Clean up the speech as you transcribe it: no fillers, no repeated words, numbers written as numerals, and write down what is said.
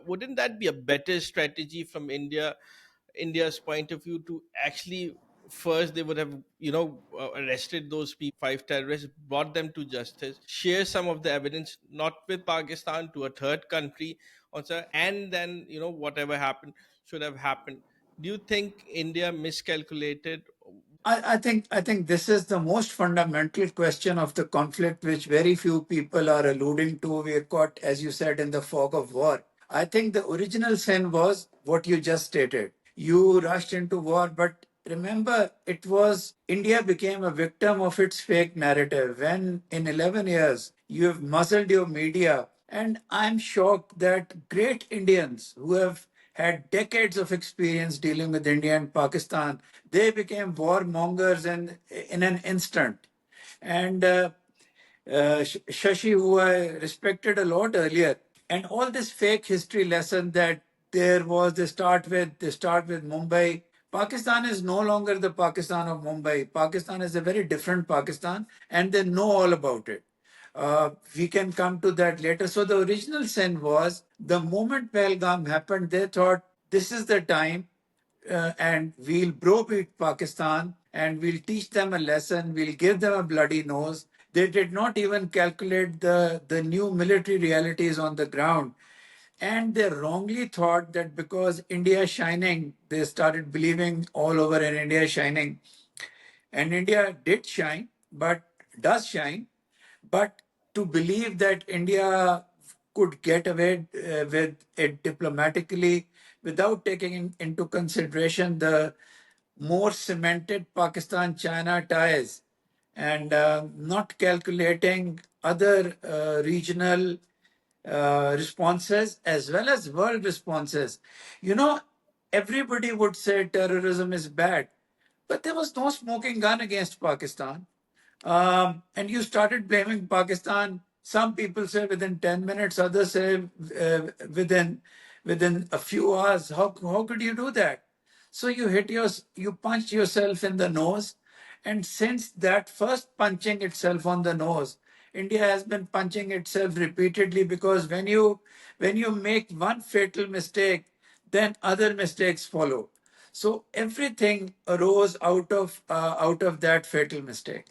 wouldn't that be a better strategy from India's point of view, to actually first they would have arrested those 5 terrorists, brought them to justice, share some of the evidence, not with Pakistan, to a third country also, and then whatever happened should have happened. Do you think India miscalculated? I think this is the most fundamental question of the conflict, which very few people are alluding to. We are caught, as you said, in the fog of war. I think the original sin was what you just stated. You rushed into war, but remember, it was India became a victim of its fake narrative when in 11 years you have muzzled your media. And I'm shocked that great Indians who have had decades of experience dealing with India and Pakistan, they became warmongers in an instant. And Shashi, who I respected a lot earlier, and all this fake history lesson that there was, they start with Mumbai. Pakistan is no longer the Pakistan of Mumbai. Pakistan is a very different Pakistan, and they know all about it. We can come to that later. So the original sin was the moment Pahalgam happened, they thought this is the time and we'll browbeat Pakistan and we'll teach them a lesson, we'll give them a bloody nose. They did not even calculate the new military realities on the ground. And they wrongly thought that because India is shining, they started believing all over in India is shining. And India did shine, but does shine. But to believe that India could get away with it diplomatically without taking into consideration the more cemented Pakistan China ties and not calculating other regional responses as well as world responses. You know, everybody would say terrorism is bad, but there was no smoking gun against Pakistan. And you started blaming Pakistan. Some people say within 10 minutes, others say within a few hours. How could you do that? So you punched yourself in the nose. And since that first punching itself on the nose, India has been punching itself repeatedly because when you make one fatal mistake, then other mistakes follow. So everything arose out of that fatal mistake.